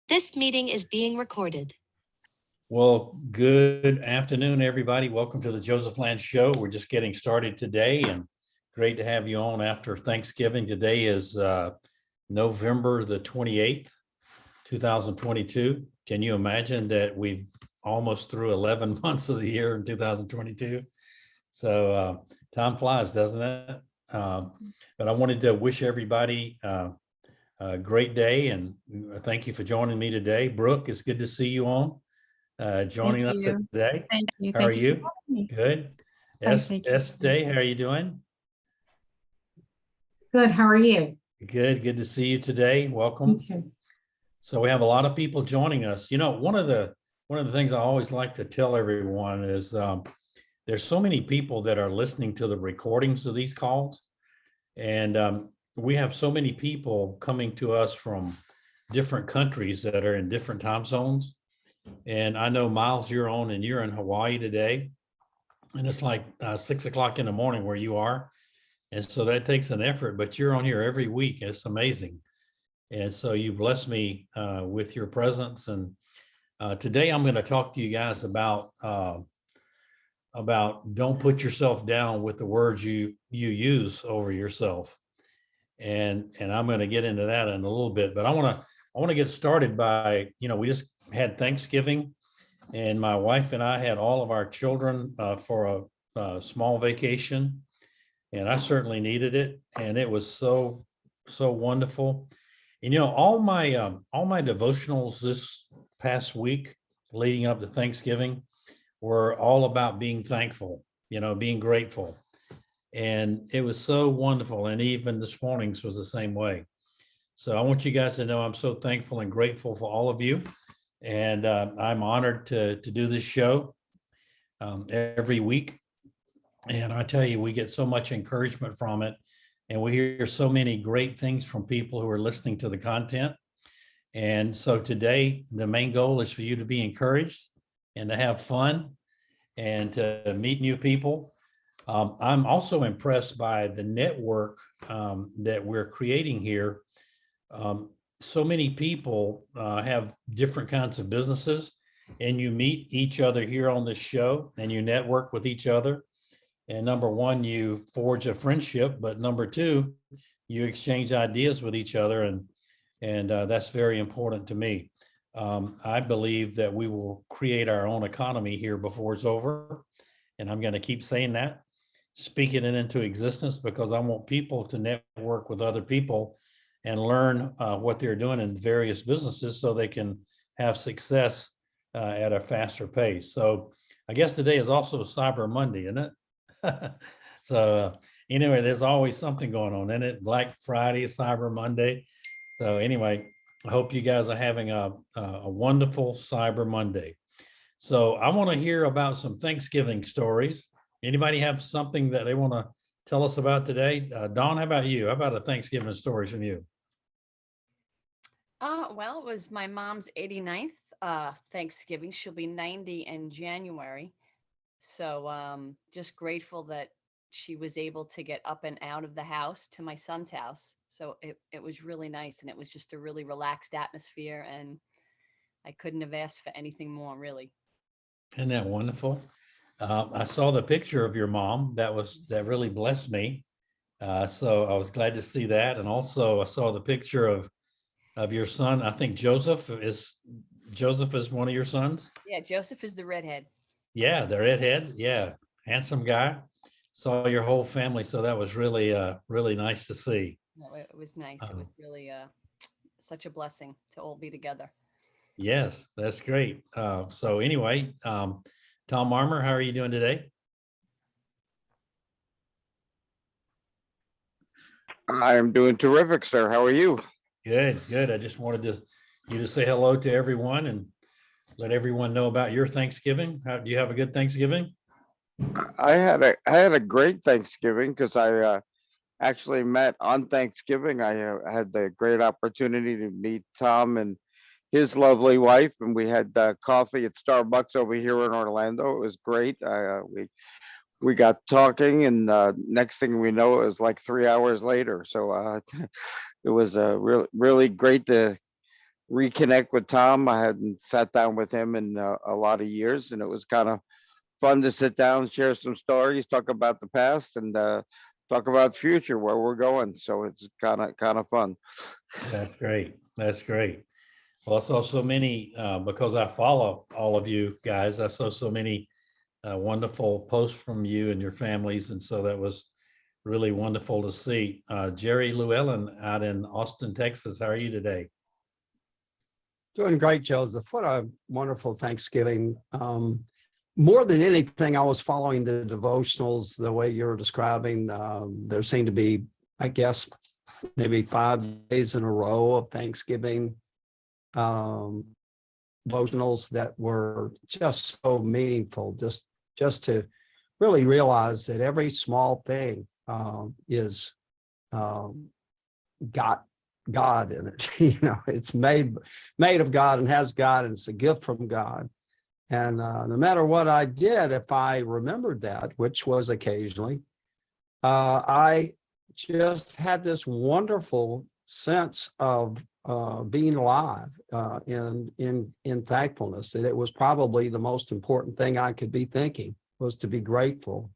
This meeting is being recorded. Well, good afternoon, everybody. Welcome to the Joseph Land Show. We're just getting started today and great to have you on after Thanksgiving. Today is November the 28th, 2022. Can you imagine that we've almost through 11 months of the year in 2022? So time flies, doesn't it? But I wanted to wish everybody a great day and thank you for joining me today. Brooke, it's good to see you on. Joining us today. Thank you. How are Thank you you? for having me. Good. Fine, thank you. Day, how are you doing? Good. How are you? Good to see you today. Welcome. You too. So we have a lot of people joining us. You know, one of the things I always like to tell everyone is there's so many people that are listening to the recordings of these calls, and we have so many people coming to us from different countries that are in different time zones. And I know, Miles, you're on and you're in Hawaii today, and it's like 6 o'clock in the morning where you are. And so that takes an effort, but you're on here every week. It's amazing. And so you bless me with your presence. And today I'm going to talk to you guys about don't put yourself down with the words you use over yourself. And I'm going to get into that in a little bit, but I want to get started by, we just had Thanksgiving, and my wife and I had all of our children for a small vacation, and I certainly needed it, and it was so wonderful. And all my devotionals this past week leading up to Thanksgiving were all about being thankful, being grateful, and it was so wonderful. And even this morning's was the same way. So I want you guys to know I'm so thankful and grateful for all of you. And I'm honored to do this show every week. And I tell you, we get so much encouragement from it. And we hear so many great things from people who are listening to the content. And so today, the main goal is for you to be encouraged and to have fun and to meet new people. I'm also impressed by the network that we're creating here. So many people have different kinds of businesses, and you meet each other here on this show and you network with each other. And number one, you forge a friendship, but number two, you exchange ideas with each other. And that's very important to me. I believe that we will create our own economy here before it's over. And I'm going to keep saying that, speaking it into existence, because I want people to network with other people and learn what they're doing in various businesses so they can have success at a faster pace. So I guess today is also Cyber Monday, isn't it? So anyway, there's always something going on, isn't it? Black Friday, Cyber Monday. So anyway, I hope you guys are having a wonderful Cyber Monday. So I want to hear about some Thanksgiving stories. Anybody have something that they want to tell us about today? Dawn, how about you? How about a Thanksgiving story from you? Well, it was my mom's 89th Thanksgiving. She'll be 90 in January. So just grateful that she was able to get up and out of the house to my son's house. So it was really nice, and it was just a really relaxed atmosphere, and I couldn't have asked for anything more, really. Isn't that wonderful? I saw the picture of your mom. That really blessed me. So I was glad to see that. And also I saw the picture of your son. I think Joseph is one of your sons. Yeah, Joseph is the redhead. Yeah, the redhead. Yeah, handsome guy. Saw your whole family. So that was really, really nice to see. No, it was nice. It was really such a blessing to all be together. Yes, that's great. So anyway, Tom Armour, how are you doing today? I'm doing terrific, sir. How are you? Good. I just wanted you to say hello to everyone and let everyone know about your Thanksgiving. Do you have a good Thanksgiving? I had a great Thanksgiving because I actually met on Thanksgiving. I had the great opportunity to meet Tom and his lovely wife, and we had coffee at Starbucks over here in Orlando. It was great. We got talking, and next thing we know, it was like 3 hours later. So it was really great to reconnect with Tom. I hadn't sat down with him in a lot of years, and it was kind of fun to sit down, share some stories, talk about the past, and talk about future, where we're going. So it's kind of fun. That's great. That's great. Well, I saw so many, because I follow all of you guys, I saw so many wonderful posts from you and your families. And so that was really wonderful to see. Jerry Llewellyn out in Austin, Texas. How are you today? Doing great, Joseph. What a wonderful Thanksgiving. More than anything, I was following the devotionals the way you're describing. There seemed to be, I guess, maybe 5 days in a row of Thanksgiving devotionals that were just so meaningful, just to really realize that every small thing is got God in it. It's made of God and has God, and it's a gift from God. And no matter what I did, if I remembered that, which was occasionally, I just had this wonderful sense of being alive in thankfulness, that it was probably the most important thing I could be thinking, was to be grateful.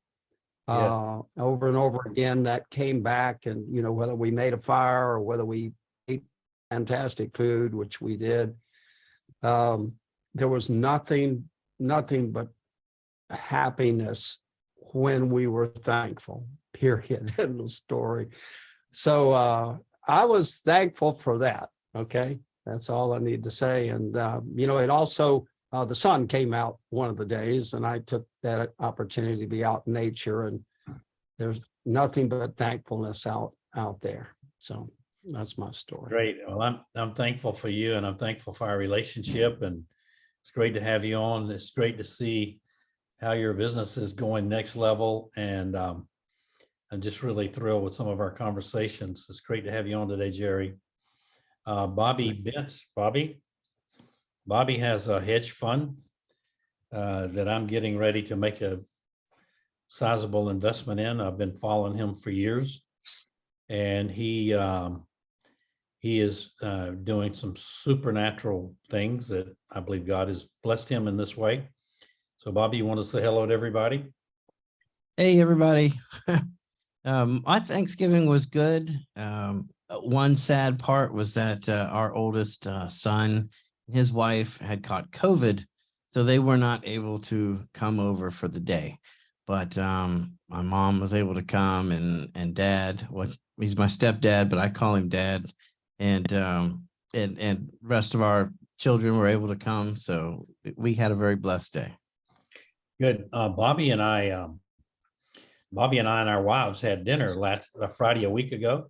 Yeah. Over and over again, that came back, and whether we made a fire or whether we ate fantastic food, which we did, there was nothing but happiness when we were thankful, period. End of story. So I was thankful for that. Okay, that's all I need to say. And it also, the sun came out one of the days, and I took that opportunity to be out in nature, and there's nothing but thankfulness out there. So that's my story. Great. Well, I'm thankful for you, and I'm thankful for our relationship, and it's great to have you on. It's great to see how your business is going next level, and I'm just really thrilled with some of our conversations. It's great to have you on today, Jerry. Bobby Bentz. Bobby has a hedge fund that I'm getting ready to make a sizable investment in. I've been following him for years, and he is doing some supernatural things that I believe God has blessed him in this way. So Bobby, you want to say hello to everybody? Hey, everybody. My Thanksgiving was good. One sad part was that our oldest son, his wife had caught COVID, so they were not able to come over for the day. But my mom was able to come, and dad, he's my stepdad, but I call him dad. And rest of our children were able to come. So we had a very blessed day. Good. Bobby and I and our wives had dinner last Friday, a week ago.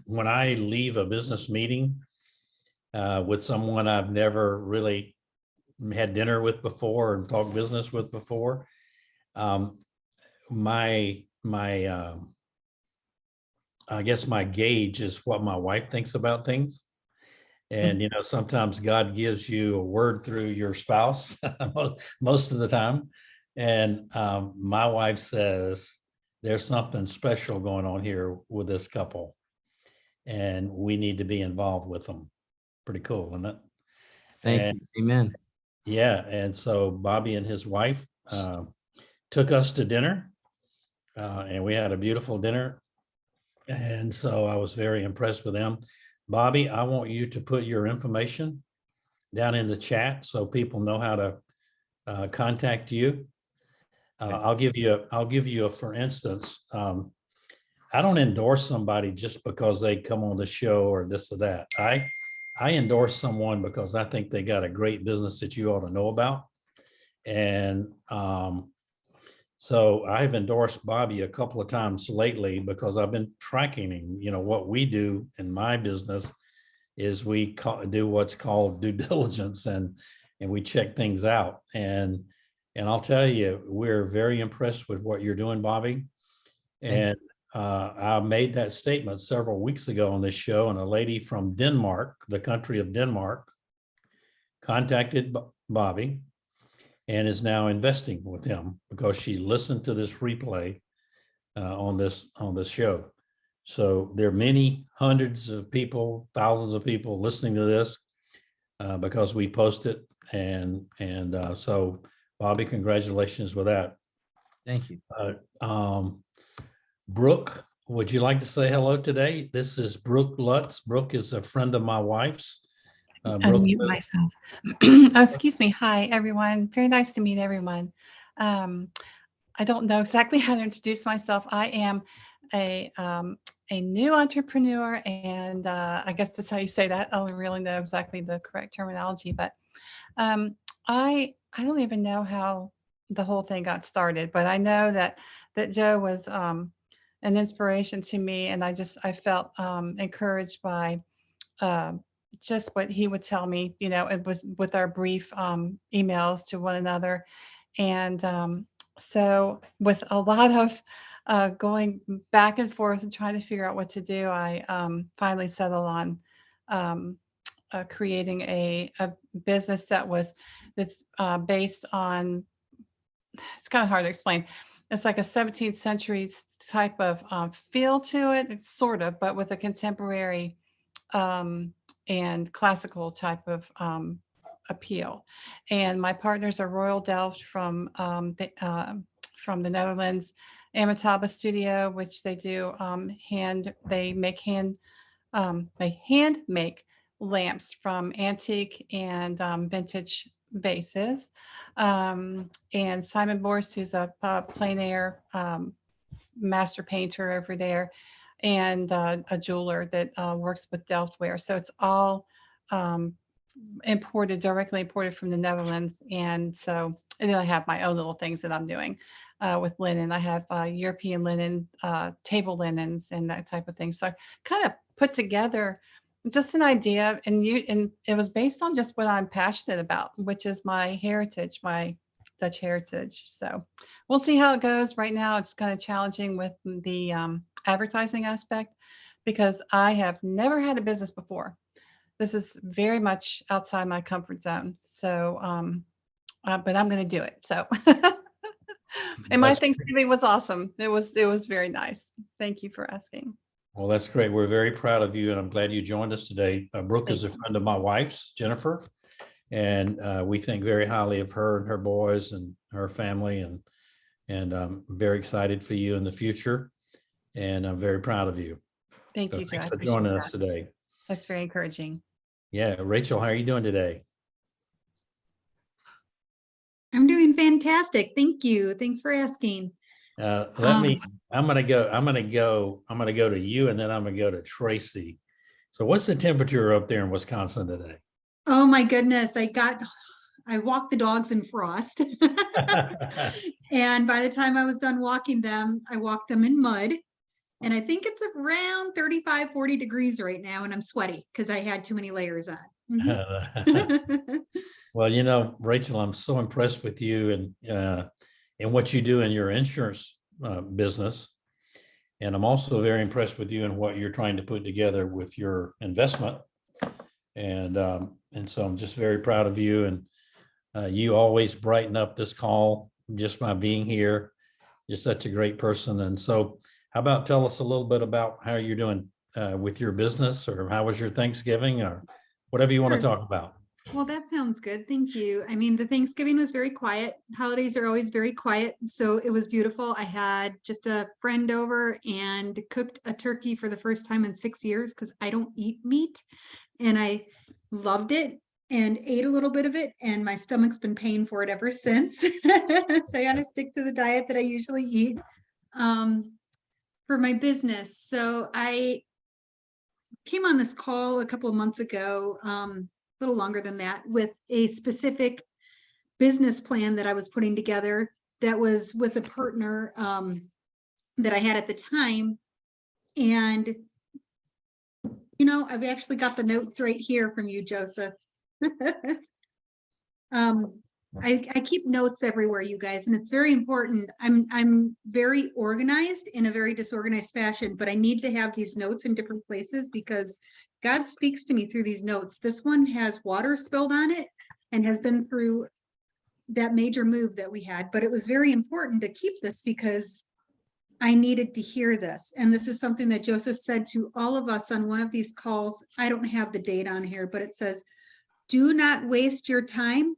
When I leave a business meeting with someone I've never really had dinner with before and talked business with before, I guess my gauge is what my wife thinks about things. And, sometimes God gives you a word through your spouse most of the time. And my wife says, there's something special going on here with this couple, and we need to be involved with them. Pretty cool, isn't it? Thank you. Amen. Yeah. And so Bobby and his wife took us to dinner, and we had a beautiful dinner. And so I was very impressed with them. Bobby, I want you to put your information down in the chat so people know how to contact you. I'll give you a, for instance, I don't endorse somebody just because they come on the show or this or that. I endorse someone because I think they got a great business that you ought to know about. And so I've endorsed Bobby a couple of times lately because I've been tracking him. What we do in my business is we do what's called due diligence, and we check things out. And I'll tell you, we're very impressed with what you're doing, Bobby. And I made that statement several weeks ago on this show, and a lady from Denmark, the country of Denmark, contacted Bobby and is now investing with him because she listened to this replay on this show. So there are many hundreds of people, thousands of people listening to this because we post it. And so Bobby, congratulations with that. Thank you. Brooke, would you like to say hello today? This is Brooke Lutz. Brooke is a friend of my wife's. Brooke, Unmute myself. Oh, excuse me. Hi, everyone. Very nice to meet everyone. I don't know exactly how to introduce myself. I am a new entrepreneur, and I guess that's how you say that. I don't really know exactly the correct terminology, but I don't even know how the whole thing got started. But I know that Joe was an inspiration to me, and I felt encouraged by just what he would tell me. You know, it was with our brief emails to one another, and so with a lot of going back and forth and trying to figure out what to do, I finally settled on creating a business that's based on, it's kind of hard to explain. It's like a 17th century type of feel to it. It's sort of, but with a contemporary and classical type of appeal. And my partners are Royal Delft from the Netherlands, Amitabha Studio, which they do they hand make lamps from antique and vintage vases. And Simon Borst, who's a plein air master painter over there, and a jeweler that works with Delftware. So it's all directly imported from the Netherlands. And then I have my own little things that I'm doing with linen. I have European linen, table linens, and that type of thing. So I kind of put together just an idea, and it was based on just what I'm passionate about, which is my heritage, my Dutch heritage. So we'll see how it goes. Right now, it's kind of challenging with the advertising aspect because I have never had a business before. This is very much outside my comfort zone. So, but I'm going to do it. So, and my That's great. Thanksgiving was awesome. It was very nice. Thank you for asking. Well, that's great. We're very proud of you, and I'm glad you joined us today. Brooke is a Thank friend of my wife's, Jennifer, and we think very highly of her and her boys and her family, and I'm very excited for you in the future, and I'm very proud of you. Thank So you, Joe. I thanks for appreciate joining that. us today. That's very encouraging. Yeah, Rachel, how are you doing today? I'm doing fantastic. Thank you. Thanks for asking. I'm gonna go to you, and then I'm gonna go to Tracy. So what's the temperature up there in Wisconsin today? Oh my goodness. I walked the dogs in frost. And by the time I was done walking them, I walked them in mud. And I think it's around 35, 40 degrees right now. And I'm sweaty because I had too many layers on. Mhm. Well, you know, Rachel, I'm so impressed with you and what you do in your insurance business. And I'm also very impressed with you and what you're trying to put together with your investment. And so I'm just very proud of you. And you always brighten up this call just by being here. You're such a great person. And so how about tell us a little bit about how you're doing with your business, or how was your Thanksgiving, or whatever you want to Sure. talk about. Well, that sounds good. Thank you. I mean, the Thanksgiving was very quiet. Holidays are always very quiet. So it was beautiful. I had just a friend over and cooked a turkey for the first time in 6 years because I don't eat meat. And I loved it and ate a little bit of it. And my stomach's been paying for it ever since. So I got to stick to the diet that I usually eat for my business. So I came on this call a couple of months ago, little longer than that, with a specific business plan that I was putting together that was with a partner that I had at the time. And, you know, I've actually got the notes right here from you, Joseph. I keep notes everywhere, you guys, and it's very important. I'm very organized in a very disorganized fashion, but I need to have these notes in different places because God speaks to me through these notes. This one has water spilled on it and has been through that major move that we had, but it was very important to keep this because I needed to hear this. And this is something that Joseph said to all of us on one of these calls. I don't have the date on here, but it says, do not waste your time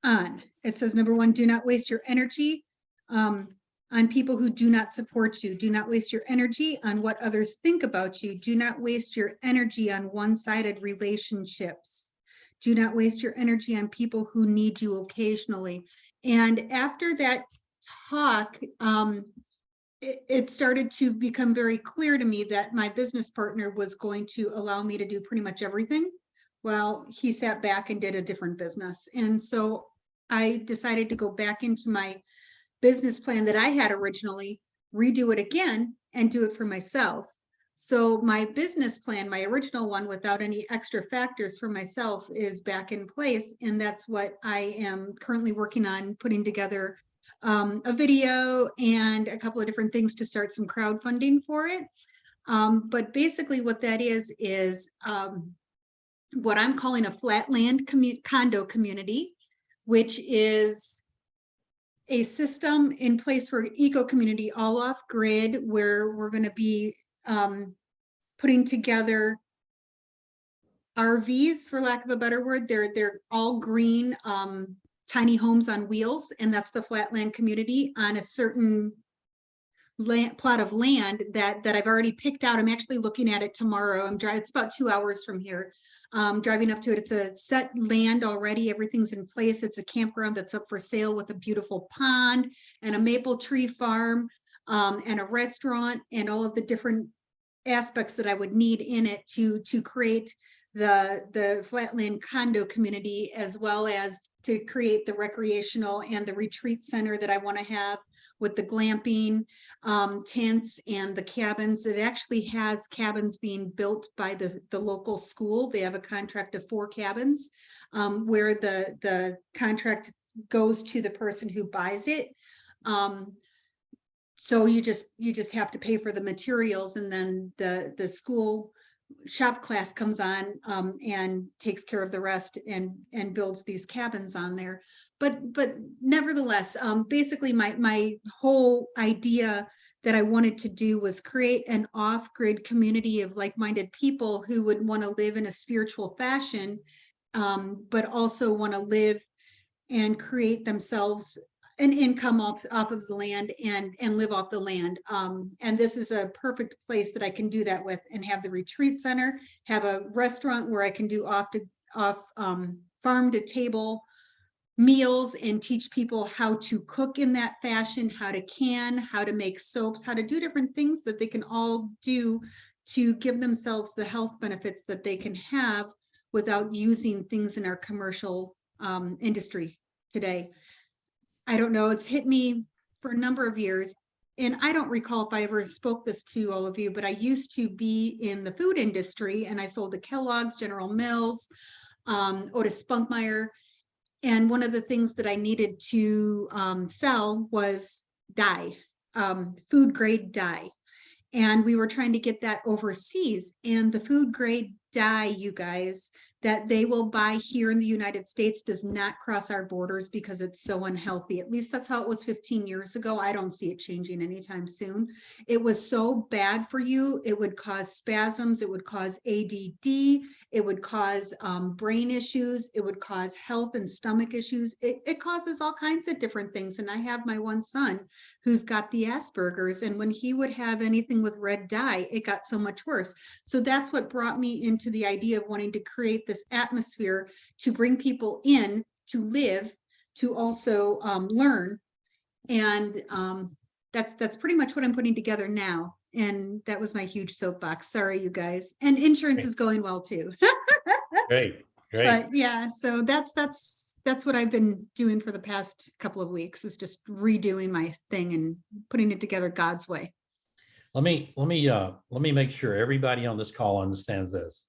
on. It says, number one, do not waste your energy on people who do not support you. Do not waste your energy on what others think about you. Do not waste your energy on one-sided relationships. Do not waste your energy on people who need you occasionally. And after that talk, it started to become very clear to me that my business partner was going to allow me to do pretty much everything. Well, he sat back and did a different business. And so I decided to go back into my business plan that I had originally, redo it again and do it for myself. So my business plan, my original one without any extra factors for myself, is back in place. And that's what I am currently working on, putting together a video and a couple of different things to start some crowdfunding for it. But basically what that is what I'm calling a flatland condo community, which is a system in place for eco community, all off grid, where we're going to be putting together RVs, for lack of a better word. They're all green, tiny homes on wheels, and that's the flatland community on a certain plot of land that I've already picked out. I'm actually looking at it tomorrow. I'm driving, it's about 2 hours from here. Driving up to it. It's a set land already. Everything's in place. It's a campground that's up for sale with a beautiful pond and a maple tree farm and a restaurant and all of the different aspects that I would need in it to create the flatland condo community, as well as to create the recreational and the retreat center that I want to have with the glamping tents and the cabins. It actually has cabins being built by the local school. They have a contract of 4 cabins where the contract goes to the person who buys it. So you just have to pay for the materials, and then the school shop class comes on and takes care of the rest and builds these cabins on there. But nevertheless, basically my whole idea that I wanted to do was create an off-grid community of like-minded people who would want to live in a spiritual fashion, but also want to live and create themselves an income off of the land and live off the land. And this is a perfect place that I can do that with, and have the retreat center, have a restaurant where I can do farm to table meals and teach people how to cook in that fashion, how to can, how to make soaps, how to do different things that they can all do to give themselves the health benefits that they can have without using things in our commercial industry today. I don't know, it's hit me for a number of years, and I don't recall if I ever spoke this to all of you, but I used to be in the food industry, and I sold to Kellogg's, General Mills, Otis Spunkmeyer. And one of the things that I needed to sell was dye, food grade dye. And we were trying to get that overseas, and the food grade dye, you guys, that they will buy here in the United States does not cross our borders because it's so unhealthy. At least that's how it was 15 years ago. I don't see it changing anytime soon. It was so bad for you. It would cause spasms. It would cause ADD. It would cause brain issues. It would cause health and stomach issues. It causes all kinds of different things. And I have my one son who's got the Asperger's, and when he would have anything with red dye, it got so much worse. So that's what brought me into the idea of wanting to create this atmosphere to bring people in to live, to also learn. And that's pretty much what I'm putting together now. And that was my huge soapbox. Sorry, you guys. And insurance is going well too. Great, great. But yeah, so that's what I've been doing for the past couple of weeks, is just redoing my thing and putting it together God's way. Let me make sure everybody on this call understands this.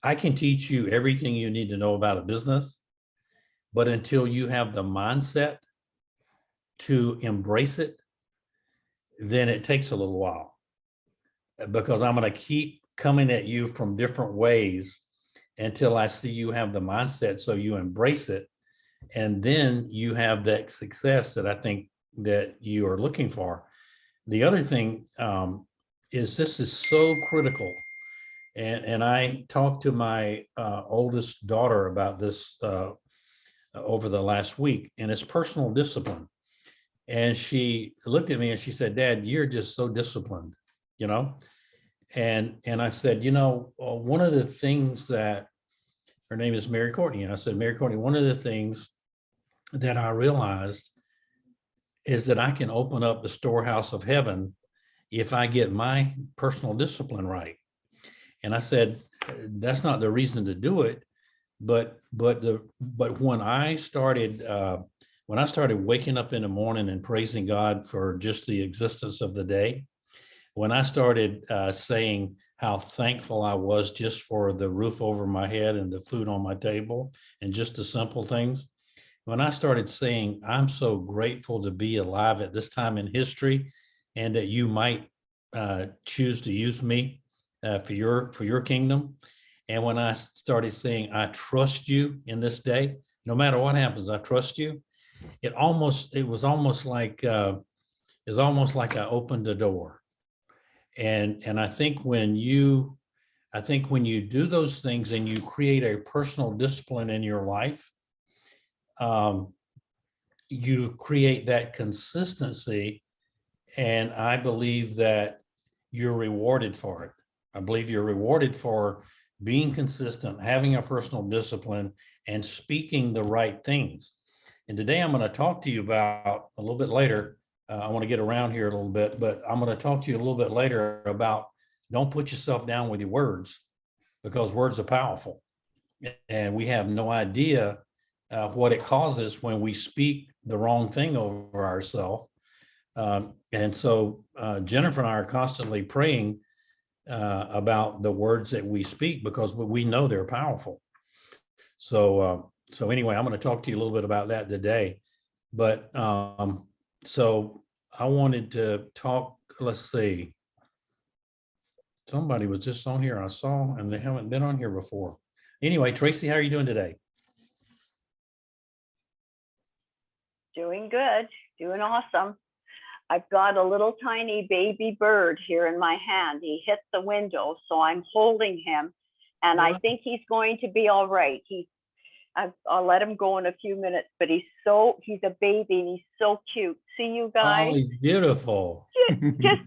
I can teach you everything you need to know about a business, but until you have the mindset to embrace it, then it takes a little while, because I'm going to keep coming at you from different ways until I see you have the mindset so you embrace it. And then you have that success that I think that you are looking for. The other thing is this is so critical. And I talked to my oldest daughter about this over the last week, and it's personal discipline. And she looked at me and she said, "Dad, you're just so disciplined, you know?" And I said, one of the things that, her name is Mary Courtney. And I said, "Mary Courtney, one of the things that I realized is that I can open up the storehouse of heaven if I get my personal discipline right." And I said, "That's not the reason to do it, but when I started waking up in the morning and praising God for just the existence of the day, when I started saying how thankful I was just for the roof over my head and the food on my table and just the simple things, when I started saying, I'm so grateful to be alive at this time in history and that you might choose to use me for your kingdom. And when I started saying, I trust you in this day, no matter what happens, I trust you. It was almost like I opened the door. And I think when you do those things and you create a personal discipline in your life, you create that consistency. And I believe that you're rewarded for it. I believe you're rewarded for being consistent, having a personal discipline, and speaking the right things. And today I'm going to talk to you about a little bit later. I want to get around here a little bit, but I'm going to talk to you a little bit later about don't put yourself down with your words, because words are powerful. And we have no idea what it causes when we speak the wrong thing over ourselves. And so Jennifer and I are constantly praying about the words that we speak, because we know they're powerful. So anyway, I'm going to talk to you a little bit about that today. But so I wanted to talk, let's see. Somebody was just on here I saw, and they haven't been on here before. Anyway, Tracy, how are you doing today? Doing good, doing awesome. I've got a little tiny baby bird here in my hand. He hit the window, so I'm holding him, and I think he's going to be all right. I'll let him go in a few minutes, but he's a baby and he's so cute. See you guys? Oh, he's beautiful. Just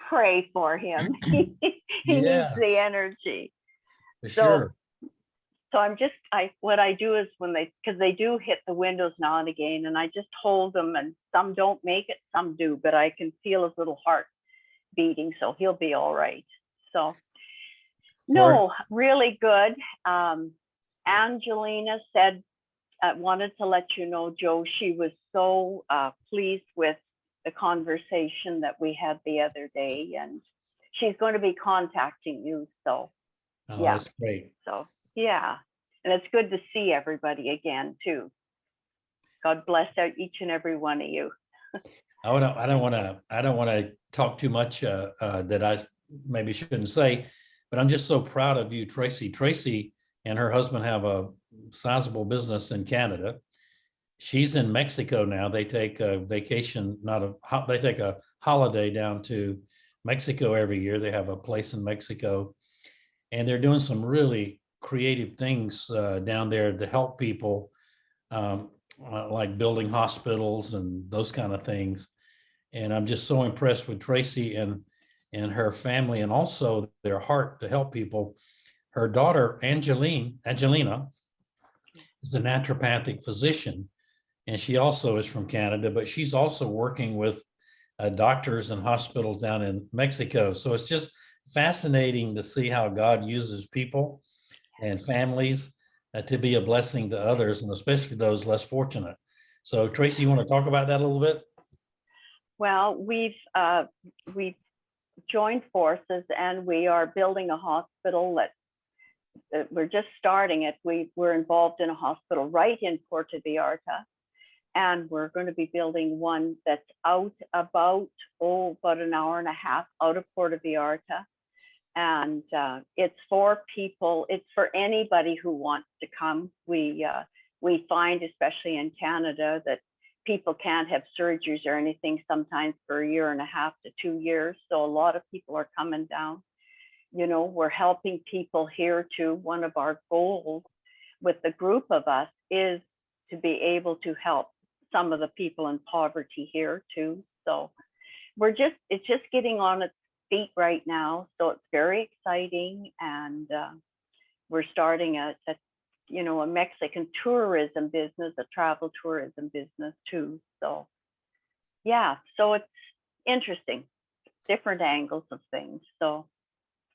pray for him. He needs the Yes. energy. For So- sure. So what I do is because they do hit the windows now and again, and I just hold them, and some don't make it, some do, but I can feel his little heart beating, so he'll be all right. So no, really good. Angelina said, wanted to let you know, Joe, she was so pleased with the conversation that we had the other day, and she's going to be contacting you. So Oh, yeah. that's great. So yeah, and it's good to see everybody again too. God bless each and every one of you. I don't want to talk too much that I maybe shouldn't say, but I'm just so proud of you, Tracy. Tracy and her husband have a sizable business in Canada. She's in Mexico now. They take a vacation, they take a holiday down to Mexico every year. They have a place in Mexico, and they're doing some really creative things down there to help people, like building hospitals and those kind of things. And I'm just so impressed with Tracy and her family, and also their heart to help people. Her daughter, Angelina, is a naturopathic physician, and she also is from Canada, but she's also working with doctors and hospitals down in Mexico. So it's just fascinating to see how God uses people and families to be a blessing to others, and especially those less fortunate. So Tracy, you want to talk about that a little bit? Well, we've joined forces, and we are building a hospital that we're just starting it. We're involved in a hospital right in Puerto Vallarta, and we're going to be building one that's out about an hour and a half out of Puerto Vallarta. And it's for people, it's for anybody who wants to come. We find, especially in Canada, that people can't have surgeries or anything sometimes for 1.5 to 2 years. So a lot of people are coming down. You know, we're helping people here too. One of our goals with the group of us is to be able to help some of the people in poverty here too. So it's just getting on its feet right now. So it's very exciting. And we're starting a Mexican tourism business, a travel tourism business too. So yeah, so it's interesting, different angles of things. So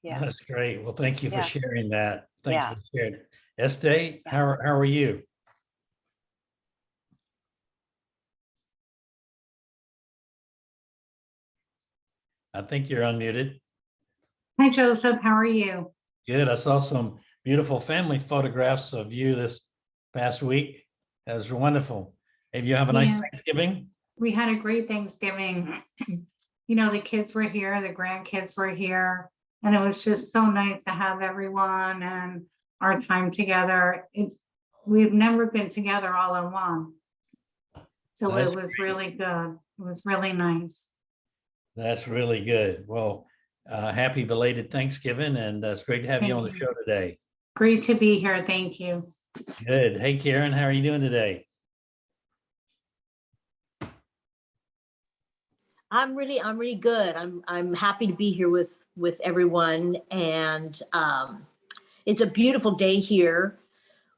yeah. That's great. Well, thank you for Yeah. sharing that. Thank you Yeah. for sharing. Este, how are you? I think you're unmuted. Hi, Joseph. How are you? Good. I saw some beautiful family photographs of you this past week. That was wonderful. Have you have a nice Yeah. Thanksgiving? We had a great Thanksgiving. You know, the kids were here, the grandkids were here, and it was just so nice to have everyone and our time together. We've never been together all in one. So That's it was really good. It was really nice. That's really good. Well, happy belated Thanksgiving, and it's great to have you on the Thank show today. Great to be here. Thank you. Good. Hey, Karen, how are you doing today? I'm really good. I'm happy to be here with everyone, and it's a beautiful day here,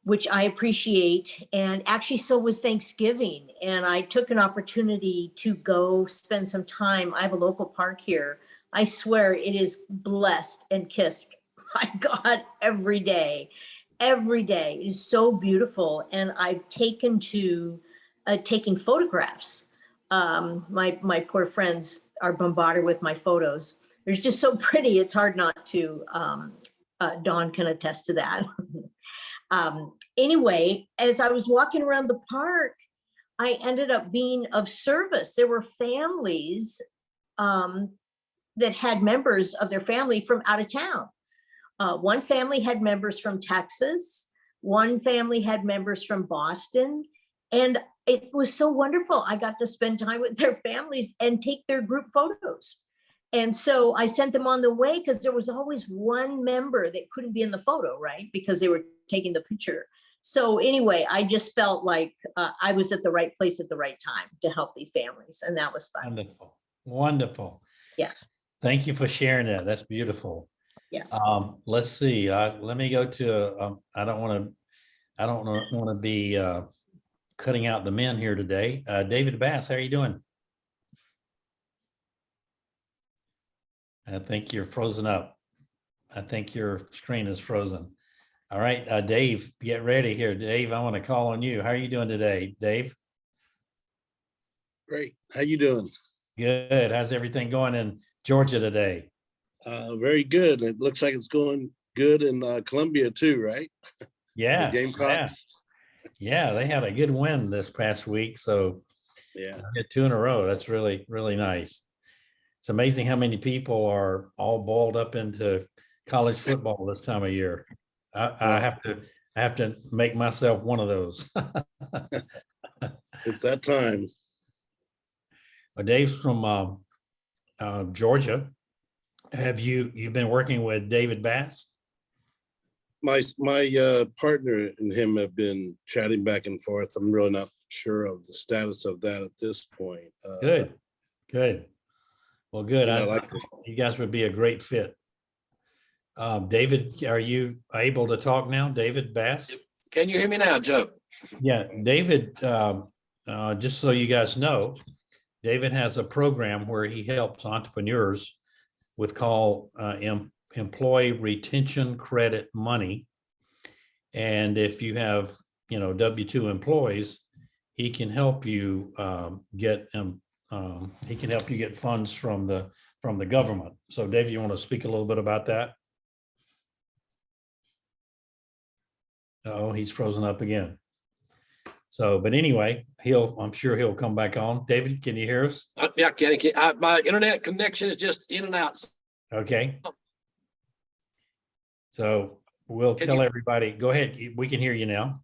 which I appreciate. And actually, so was Thanksgiving, and I took an opportunity to go spend some time. I have a local park here. I swear it is blessed and kissed by God every day. Every day it is so beautiful, and I've taken to taking photographs. My poor friends are bombarded with my photos. They're just so pretty. It's hard not to. Dawn can attest to that. Anyway, as I was walking around the park, I ended up being of service. There were families that had members of their family from out of town. One family had members from Texas. One family had members from Boston. And it was so wonderful. I got to spend time with their families and take their group photos. And so I sent them on the way because there was always one member that couldn't be in the photo, right? Because they were taking the picture. So anyway, I just felt like I was at the right place at the right time to help these families. And that was fun. Wonderful. Wonderful. Yeah. Thank you for sharing that. That's beautiful. Yeah. Let's see. Let me go to, I don't want to be cutting out the men here today. David Bass, how are you doing? I think you're frozen up. I think your screen is frozen. All right, Dave, get ready here. Dave, I want to call on you. How are you doing today, Dave? Great. How you doing? Good. How's everything going in Georgia today? Very good. It looks like it's going good in Columbia too, right? Yeah. The Gamecocks. Yeah, they had a good win this past week. So Yeah. hit 2 in a row. That's really, really nice. It's amazing how many people are all balled up into college football this time of year. I have to make myself one of those. It's that time. Dave's from Georgia. Have you've been working with David Bass? My partner and him have been chatting back and forth. I'm really not sure of the status of that at this point. Good. Well, good. Yeah, I like think you guys would be a great fit. David, are you able to talk now? David Bass? Can you hear me now, Joe? Yeah, David, just so you guys know, David has a program where he helps entrepreneurs with employee retention credit money. And if you have, W-2 employees, he can help you get funds from the government. So Dave, you want to speak a little bit about that? Oh, he's frozen up again. So, but anyway, I'm sure he'll come back on. David, can you hear us? Yeah, my internet connection is just in and out. Okay. So we'll tell everybody, go ahead. We can hear you now.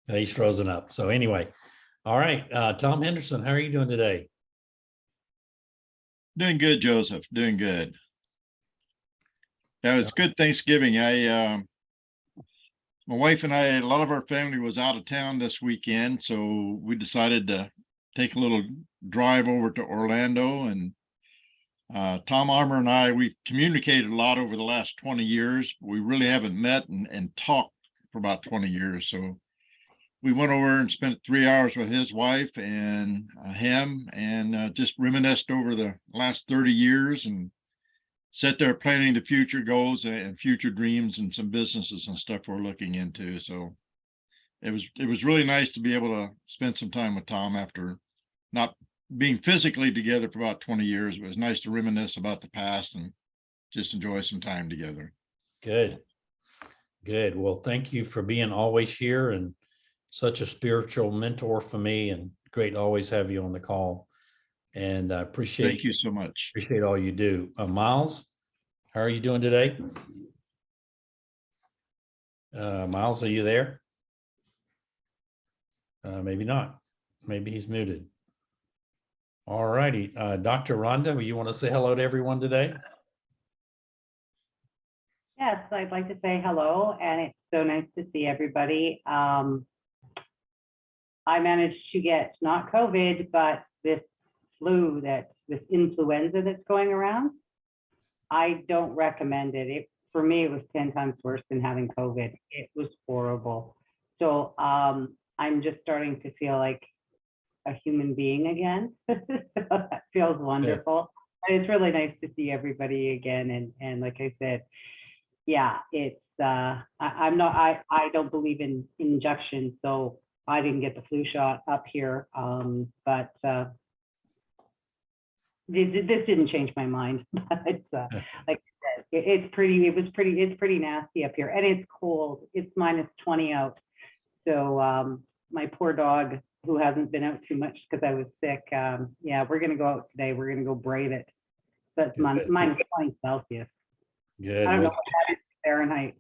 He's frozen up. So anyway, all right, Tom Henderson, how are you doing today? Doing good, Joseph, doing good. Yeah, it was good Thanksgiving. My wife and I, a lot of our family was out of town this weekend, so we decided to take a little drive over to Orlando. And Tom Armour and I, we've communicated a lot over the last 20 years. We really haven't met and talked for about 20 years. So we went over and spent 3 hours with his wife and him, and just reminisced over the last 30 years and sat there planning the future goals and future dreams and some businesses and stuff we're looking into. So it was really nice to be able to spend some time with Tom after not being physically together for about 20 years. It was nice to reminisce about the past and just enjoy some time together. Good. Good. Well, thank you for being always here and such a spiritual mentor for me, and great to always have you on the call. And I appreciate. Thank you so much. Appreciate all you do. Miles, how are you doing today? Miles, are you there? Maybe not. Maybe he's muted. All righty. Dr. Rhonda, you want to say hello to everyone today? Yes, I'd like to say hello, and it's so nice to see everybody. I managed to get not COVID, but this this influenza that's going around. I don't recommend it. For me, it was 10 times worse than having COVID. It was horrible. So I'm just starting to feel like a human being again. So that feels wonderful. And it's really nice to see everybody again. And like I said, yeah, it's I don't believe in injections, so I didn't get the flu shot up here. But this didn't change my mind. It's like it's pretty nasty up here, and it's cold. It's -20 out. So my poor dog, who hasn't been out too much because I was sick. Yeah, we're gonna go out today. We're gonna go brave it. That's -20 Celsius. Good. I don't know what that is Fahrenheit.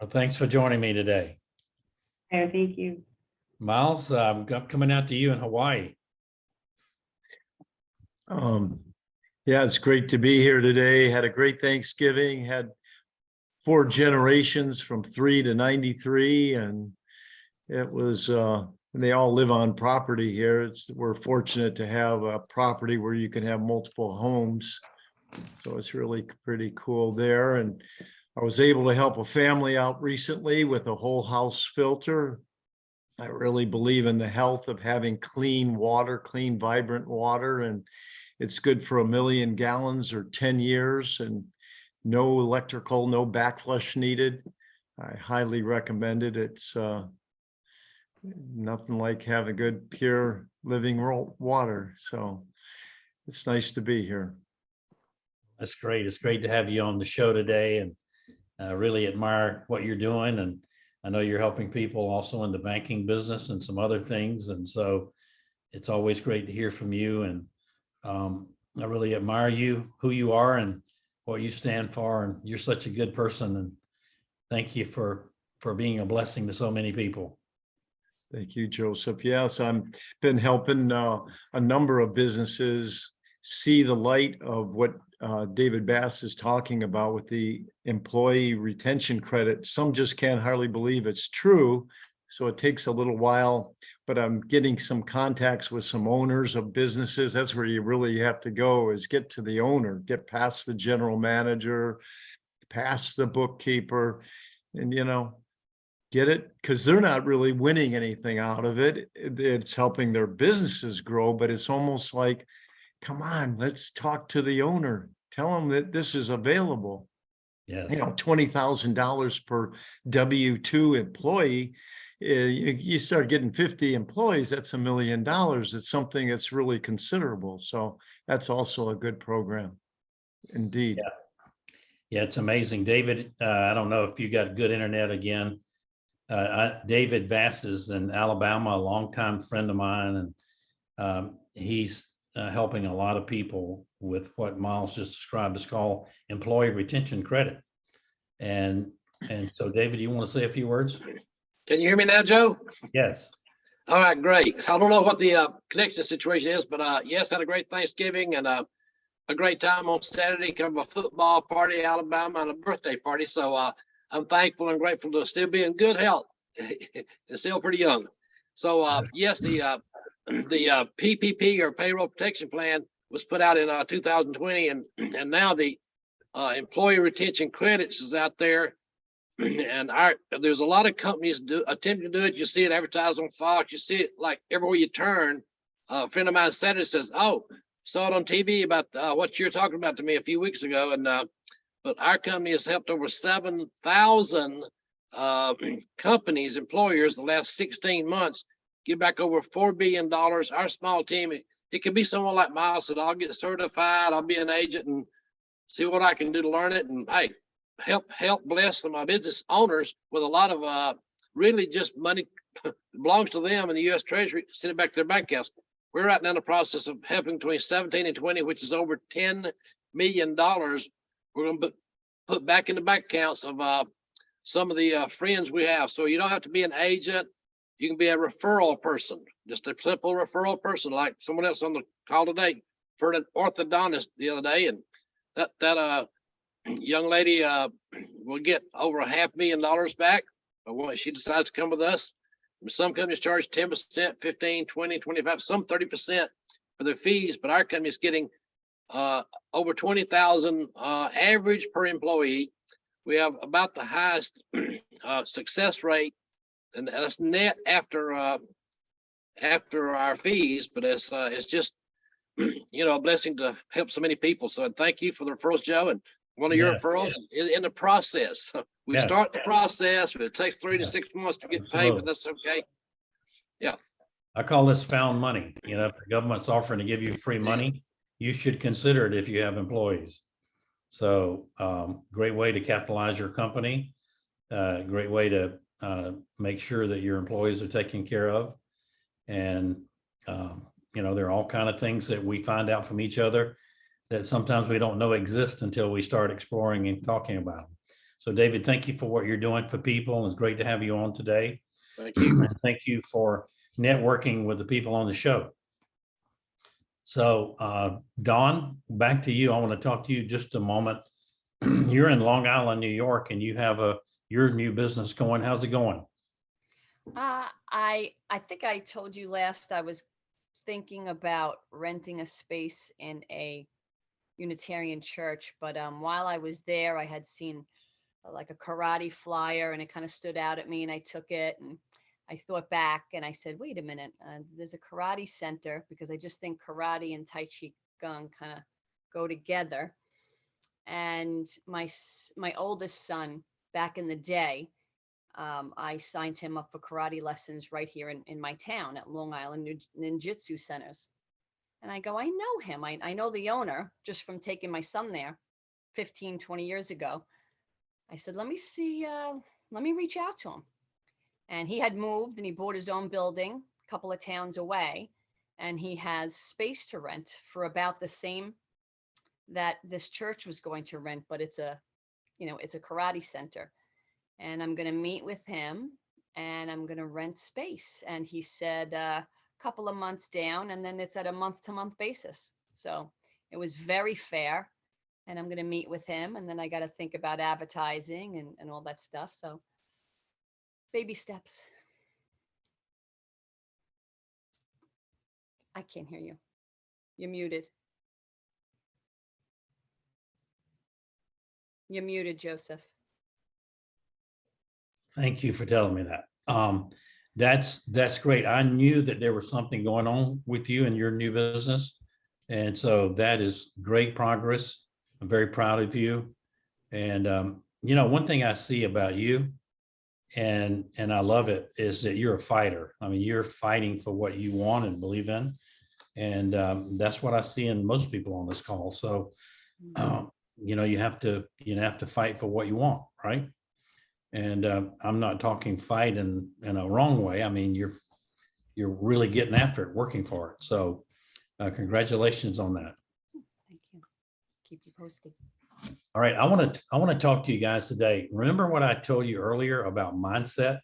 Well, thanks for joining me today. Oh, thank you. Miles, I'm coming out to you in Hawaii. Yeah, it's great to be here today. Had a great Thanksgiving, had 4 generations from 3 to 93, and it was they all live on property here. We're fortunate to have a property where you can have multiple homes, so it's really pretty cool there. And I was able to help a family out recently with a whole house filter. I really believe in the health of having clean water, clean, vibrant water, and it's good for 1 million gallons or 10 years, and no electrical, no backflush needed. I highly recommend it. It's nothing like having good, pure living water. So it's nice to be here. That's great. It's great to have you on the show today, and really admire what you're doing. And I know you're helping people also in the banking business and some other things. And so it's always great to hear from you. And I really admire you, who you are and what you stand for. And you're such a good person. And thank you for being a blessing to so many people. Thank you, Joseph. Yes, I've been helping a number of businesses see the light of what David Bass is talking about with the employee retention credit. Some just can't hardly believe it's true. So it takes a little while, but I'm getting some contacts with some owners of businesses. That's where you really have to go, is get to the owner, get past the general manager, past the bookkeeper, and, get it, because they're not really winning anything out of it. It's helping their businesses grow, but it's almost like, come on, let's talk to the owner. Tell them that this is available. Yes. $20,000 per W-2 employee. You start getting 50 employees, that's $1 million. It's something that's really considerable. So that's also a good program. Indeed. Yeah, it's amazing. David, I don't know if you got good internet again. David Bass is in Alabama, a longtime friend of mine, and he's helping a lot of people with what Miles just described is called employee retention credit. And so, David, you want to say a few words? Can you hear me now, Joe? Yes. All right, great. I don't know what the connection situation is, but yes, had a great Thanksgiving and a great time on Saturday. Kind of a football party, Alabama, and a birthday party. So I'm thankful and grateful to still be in good health and still pretty young. So yes, the PPP or payroll protection plan was put out in 2020, and now the employee retention credits is out there. And there's a lot of companies attempting to do it. You see it advertised on Fox. You see it like everywhere you turn. A friend of mine Saturday says, "Oh, saw it on TV about what you're talking about to me a few weeks ago." And but our company has helped over 7,000 companies, employers, the last 16 months give back over $4 billion. Our small team, it could be someone like Miles said, "I'll get certified. I'll be an agent and see what I can do to learn it." And hey, help bless my business owners with a lot of really just money belongs to them and the U.S. Treasury, send it back to their bank accounts. We're right now in the process of helping between 17 and 20, which is over $10 million. We're going to put back in the bank accounts of some of the friends we have. So you don't have to be an agent. You can be a referral person, just a simple referral person, like someone else on the call today for an orthodontist the other day, and that young lady will get over $500,000 back when she decides to come with us. Some companies charge 10%, 15, 20, 25, some 30% for their fees, but our company is getting over 20,000 average per employee. We have about the highest success rate, and that's net after our fees, but it's just a blessing to help so many people. So thank you for the referrals, Joe, and one of your referrals is in the process. We start the process, but it takes 3 to 6 months to get paid, but that's okay. Yeah. I call this found money. If the government's offering to give you free money, you should consider it if you have employees. So great way to capitalize your company. Great way to make sure that your employees are taken care of. And, there are all kinds of things that we find out from each other that sometimes we don't know exist until we start exploring and talking about them. So David, thank you for what you're doing for people. It's great to have you on today. Thank you. And thank you for networking with the people on the show. So Dawn, back to you. I want to talk to you just a moment. You're in Long Island, New York, and you have your new business going. How's it going? I think I told you last I was thinking about renting a space in a Unitarian church, but while I was there, I had seen like a karate flyer, and it kind of stood out at me, and I took it, and I thought back, and I said, wait a minute, there's a karate center, because I just think karate and Tai Chi Gong kind of go together. And my oldest son, back in the day, I signed him up for karate lessons right here in my town at Long Island Ninjutsu Centers. And I go, I know him. I know the owner just from taking my son there 15, 20 years ago. I said, let me reach out to him. And he had moved and he bought his own building a couple of towns away. And he has space to rent for about the same that this church was going to rent, but it's a karate center. And I'm going to meet with him and I'm going to rent space. And he said a couple of months down, and then it's at a month-to-month basis. So it was very fair. And I'm going to meet with him, and then I got to think about advertising and all that stuff. So baby steps. I can't hear you. You're muted. You're muted, Joseph. Thank you for telling me that. That's great. I knew that there was something going on with you and your new business. And so that is great progress. I'm very proud of you. And, one thing I see about you, and I love it, is that you're a fighter. I mean, you're fighting for what you want and believe in. And that's what I see in most people on this call. So, you have to fight for what you want, right? And I'm not talking fight in a wrong way. I mean, you're really getting after it, working for it. So congratulations on that. Thank you. Keep you posted. All right. I want to talk to you guys today. Remember what I told you earlier about mindset?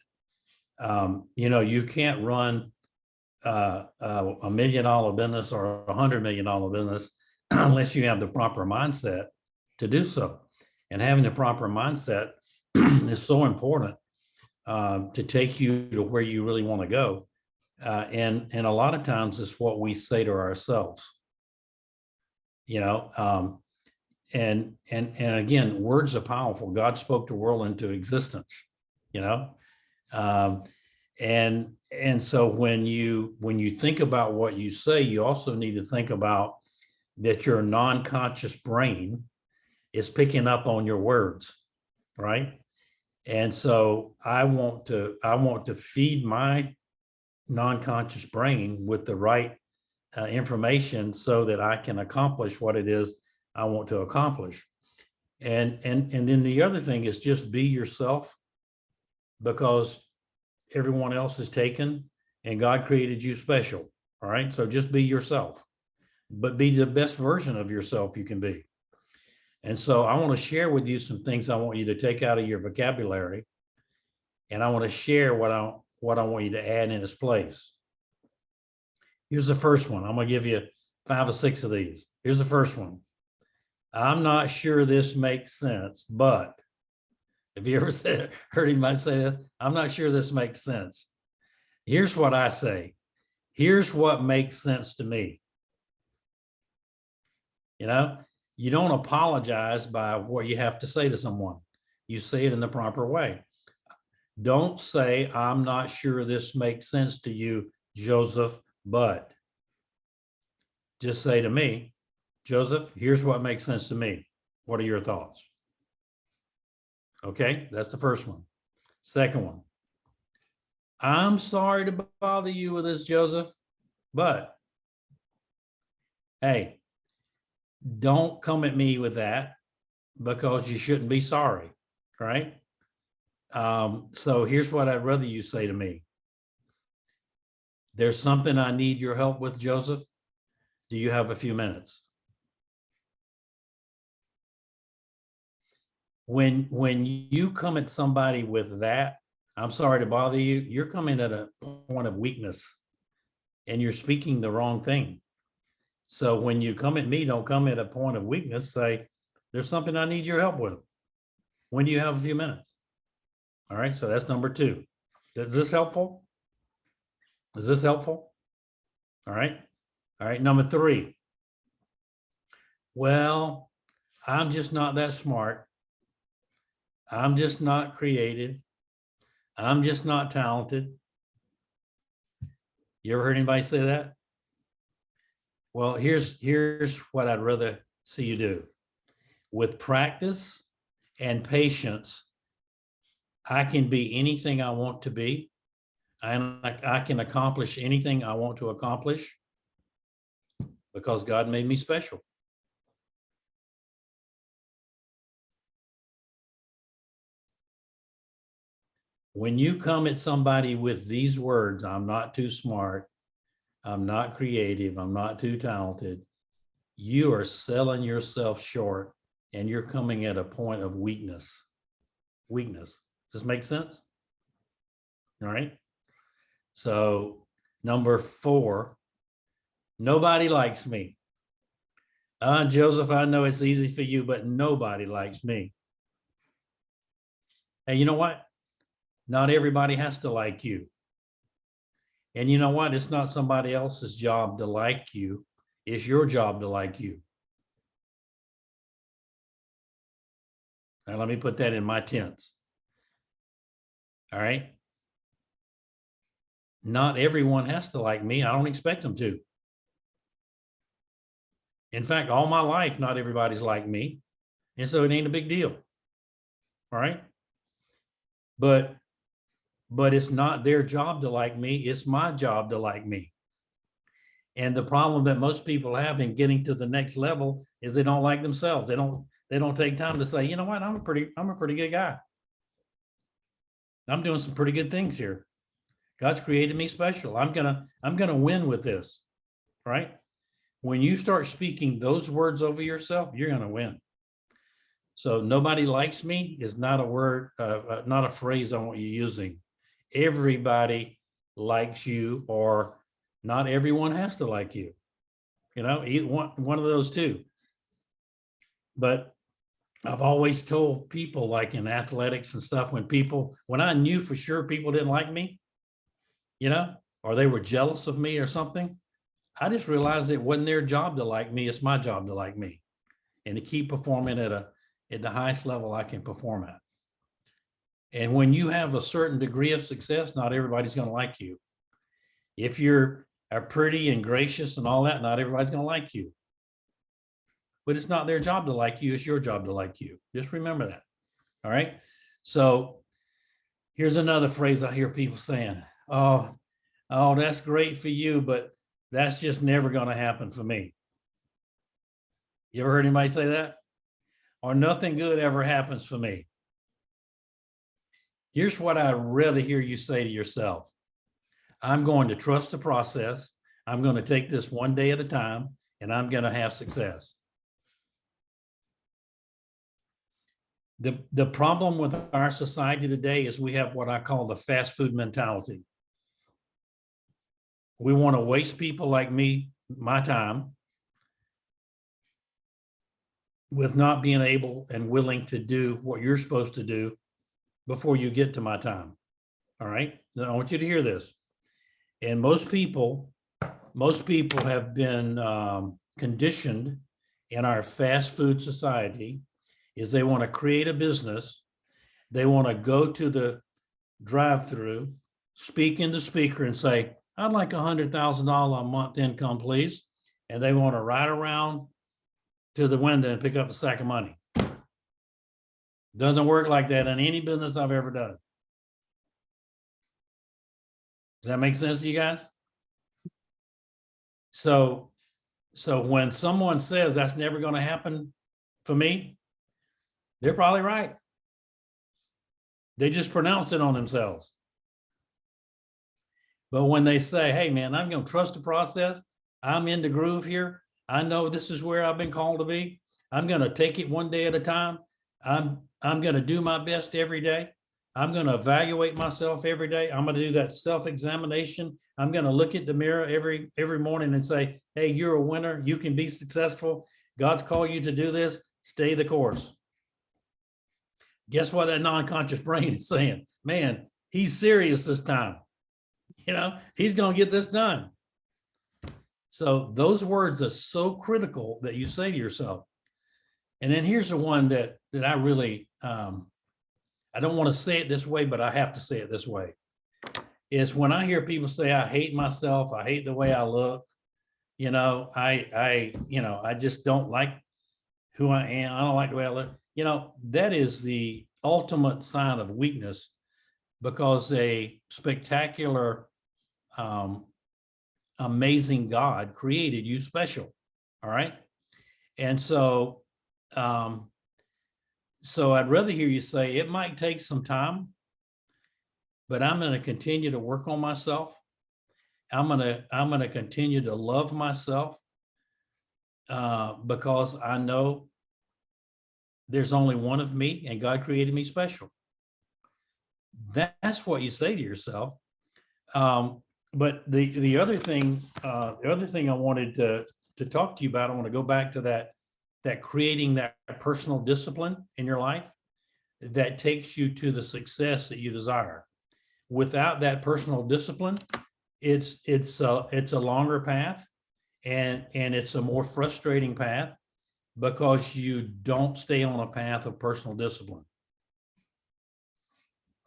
You know, you can't run a $1 million business or a $100 million business unless you have the proper mindset to do so. And having the proper mindset is so important to take you to where you really want to go. And a lot of times it's what we say to ourselves, you know, and again, words are powerful. God spoke the world into existence, you know, and so when you think about what you say, you also need to think about that your non-conscious brain is picking up on your words, right? And so I want to feed my non-conscious brain with the right information so that I can accomplish what it is I want to accomplish. And then the other thing is just be yourself, because everyone else is taken and God created you special. All right. So just be yourself, but be the best version of yourself you can be. And so I want to share with you some things I want you to take out of your vocabulary. And I want to share what I want you to add in its place. Here's the first one. I'm going to give you 5 or 6 of these. Here's the first one. I'm not sure this makes sense, but have you ever heard anybody say this? I'm not sure this makes sense. Here's what I say. Here's what makes sense to me. You know, you don't apologize by what you have to say to someone. You say it in the proper way. Don't say, I'm not sure this makes sense to you, Joseph, but just say to me, Joseph, here's what makes sense to me. What are your thoughts? Okay, that's the first one. Second one, I'm sorry to bother you with this, Joseph, but hey, don't come at me with that, because you shouldn't be sorry, right? So here's what I'd rather you say to me. There's something I need your help with, Joseph. Do you have a few minutes? When you come at somebody with that, I'm sorry to bother you, you're coming at a point of weakness and you're speaking the wrong thing. So when you come at me, don't come at a point of weakness. Say, there's something I need your help with. When do you have a few minutes? All right, so that's number 2. Is this helpful? Is this helpful? All right. All right, number 3. Well, I'm just not that smart. I'm just not creative. I'm just not talented. You ever heard anybody say that? Well, here's what I'd rather see you do. With practice and patience, I can be anything I want to be, and I can accomplish anything I want to accomplish because God made me special. When you come at somebody with these words, I'm not too smart, I'm not creative, I'm not too talented, you are selling yourself short and you're coming at a point of weakness. Weakness. Does this make sense? All right. So number 4, nobody likes me. Joseph, I know it's easy for you, but nobody likes me. Hey, you know what? Not everybody has to like you. And you know what? It's not somebody else's job to like you. It's your job to like you. Now, let me put that in my tense. All right. Not everyone has to like me. I don't expect them to. In fact, all my life, not everybody's like me. And so it ain't a big deal. All right. But it's not their job to like me. It's my job to like me. And the problem that most people have in getting to the next level is they don't like themselves. They don't take time to say, you know what, I'm a pretty good guy. I'm doing some pretty good things here. God's created me special. I'm gonna win with this, right? When you start speaking those words over yourself, you're gonna win. So nobody likes me is not a word, not a phrase I want you using. everybody likes you, or not everyone has to like you. You know, either one of those two. But I've always told people, like in athletics and stuff, when I knew for sure people didn't like me, you know, or they were jealous of me or something, I just realized it wasn't their job to like me. It's my job to like me, and to keep performing at the highest level I can perform at. And when you have a certain degree of success, not everybody's going to like you. If you're pretty and gracious and all that, not everybody's going to like you. But it's not their job to like you. It's your job to like you. Just remember that. All right. So here's another phrase I hear people saying. Oh, that's great for you, but that's just never going to happen for me. You ever heard anybody say that? Or nothing good ever happens for me. Here's what I'd rather hear you say to yourself. I'm going to trust the process. I'm going to take this one day at a time, and I'm going to have success. The problem with our society today is we have what I call the fast food mentality. We want to waste people like me, my time, with not being able and willing to do what you're supposed to do before you get to my time. All right. Now, I want you to hear this. And most people have been conditioned in our fast food society is they want to create a business. They want to go to the drive-through, speak in the speaker and say, I'd like $100,000 a month income, please. And they want to ride around to the window and pick up a sack of money. Doesn't work like that in any business I've ever done. Does that make sense to you guys? So when someone says that's never going to happen for me, they're probably right. They just pronounce it on themselves. But when they say, hey man, I'm going to trust the process. I'm in the groove here. I know this is where I've been called to be. I'm going to take it one day at a time. I'm going to do my best every day. I'm going to evaluate myself every day. I'm going to do that self-examination. I'm going to look at the mirror every morning and say, hey, you're a winner. You can be successful. God's called you to do this. Stay the course. Guess what that non-conscious brain is saying? Man, he's serious this time. You know, he's going to get this done. So those words are so critical that you say to yourself. And then here's the one that I really, I don't want to say it this way, but I have to say it this way, is when I hear people say, I hate myself, I hate the way I look, you know, I just don't like who I am. I don't like the way I look. You know, that is the ultimate sign of weakness, because a spectacular, amazing God created you special. All right. And so I'd rather hear you say it might take some time, but I'm going to continue to work on myself. I'm going to continue to love myself because I know there's only one of me and God created me special. That's what you say to yourself. But the other thing I wanted to talk to you about, I want to go back to that creating that personal discipline in your life that takes you to the success that you desire. Without that personal discipline, it's a longer path, and it's a more frustrating path because you don't stay on a path of personal discipline.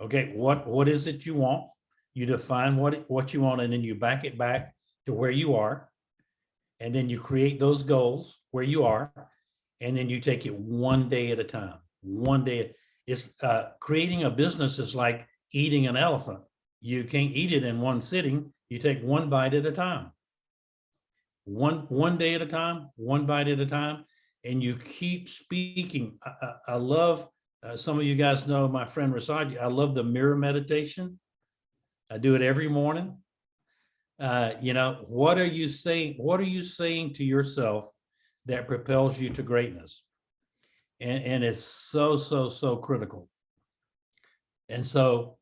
Okay, what is it you want? You define what you want, and then you back it back to where you are, and then you create those goals where you are, and then you take it one day at a time. One day. It's creating a business is like eating an elephant. You can't eat it in one sitting. You take one bite at a time. One day at a time, one bite at a time, and you keep speaking. I love, some of you guys know my friend Rasaji. I love the mirror meditation. I do it every morning. You know, what are you saying? What are you saying to yourself that propels you to greatness? And it's so critical. And so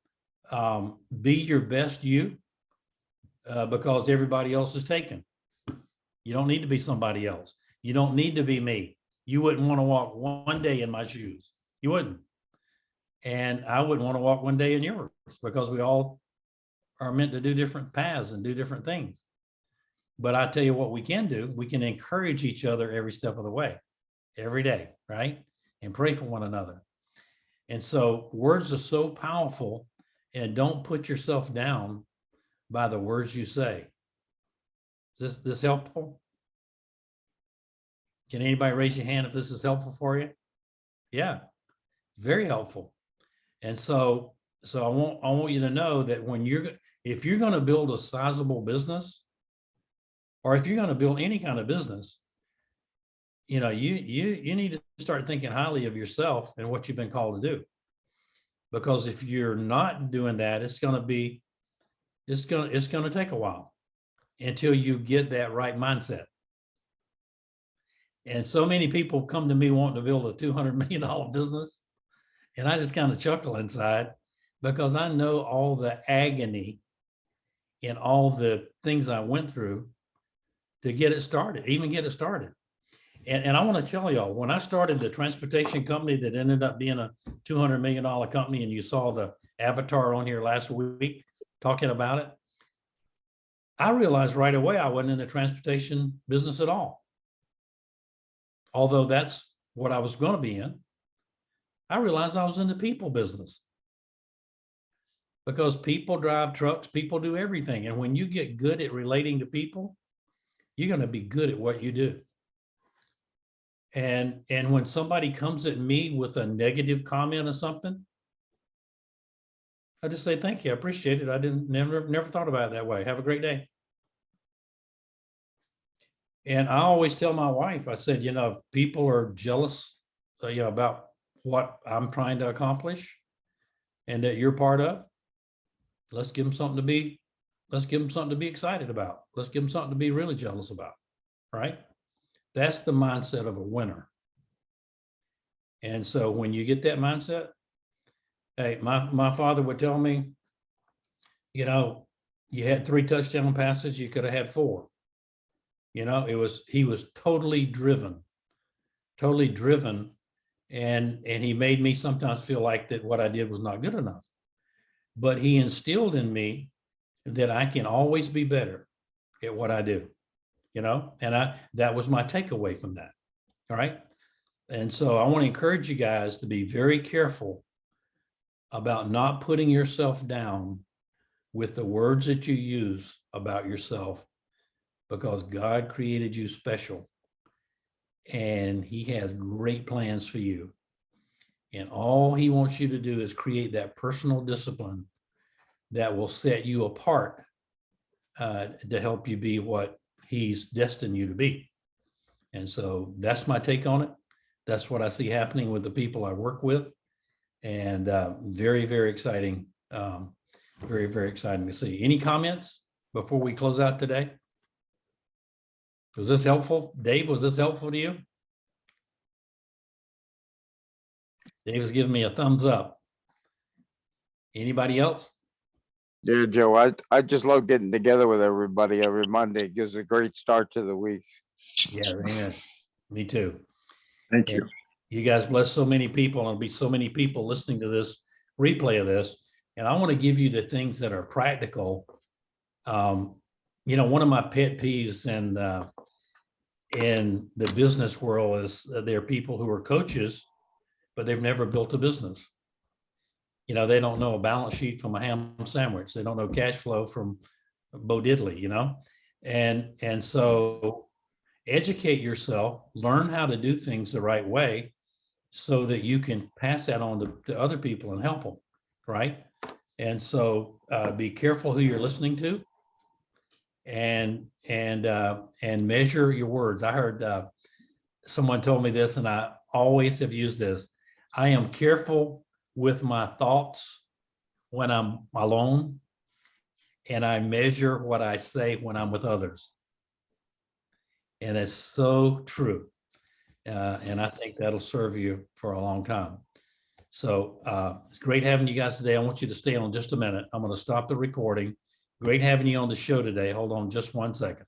Be your best you, because everybody else is taken. You don't need to be somebody else. You don't need to be me. You wouldn't want to walk one day in my shoes. You wouldn't. And I wouldn't want to walk one day in yours, because we all are meant to do different paths and do different things. But I tell you what we can do, we can encourage each other every step of the way, every day, right? And pray for one another. And so words are so powerful, and don't put yourself down by the words you say. Is this helpful? Can anybody raise your hand if this is helpful for you? Yeah, very helpful. And so I want you to know that if you're going to build a sizable business, or if you're going to build any kind of business, you need to start thinking highly of yourself and what you've been called to do. Because if you're not doing that, it's going to take a while until you get that right mindset. And so many people come to me wanting to build a $200 million business. And I just kind of chuckle inside, because I know all the agony and all the things I went through to get it started, even get it started. And I want to tell y'all, when I started the transportation company that ended up being a $200 million company, and you saw the avatar on here last week talking about it, I realized right away I wasn't in the transportation business at all. Although that's what I was going to be in, I realized I was in the people business. Because people drive trucks, people do everything. And when you get good at relating to people, you're going to be good at what you do. And when somebody comes at me with a negative comment or something, I just say, thank you, I appreciate it. I never thought about it that way. Have a great day. And I always tell my wife, I said, if people are jealous, about what I'm trying to accomplish and that you're part of, let's give them something to be excited about. Let's give them something to be really jealous about, right? That's the mindset of a winner. And so when you get that mindset, hey, my father would tell me, you had 3 touchdown passes, you could have had 4. He was totally driven. And he made me sometimes feel like that what I did was not good enough. But he instilled in me that I can always be better at what I do, and that was my takeaway from that. All right. And so I want to encourage you guys to be very careful about not putting yourself down with the words that you use about yourself, because God created you special and he has great plans for you. And all he wants you to do is create that personal discipline that will set you apart to help you be what he's destined you to be. And so that's my take on it. That's what I see happening with the people I work with. And very, very exciting. Very, very exciting to see. Any comments before we close out today? Was this helpful? Dave, was this helpful to you? Dave was giving me a thumbs up. Anybody else? Yeah, Joe, I just love getting together with everybody every Monday. It gives a great start to the week. Yeah, man. Me too. Thank you. You guys bless so many people, and there'll be so many people listening to this replay of this. And I want to give you the things that are practical. One of my pet peeves in the business world is there are people who are coaches, but they've never built a business. They don't know a balance sheet from a ham sandwich. They don't know cash flow from Bo Diddley, and so educate yourself, learn how to do things the right way so that you can pass that on to other people and help them, right? And so be careful who you're listening to, and measure your words. I heard someone told me this, and I always have used this. I am careful with my thoughts when I'm alone, and I measure what I say when I'm with others. And it's so true. And I think that'll serve you for a long time. So it's great having you guys today. I want you to stay on just a minute. I'm going to stop the recording. Great having you on the show today. Hold on just 1 second.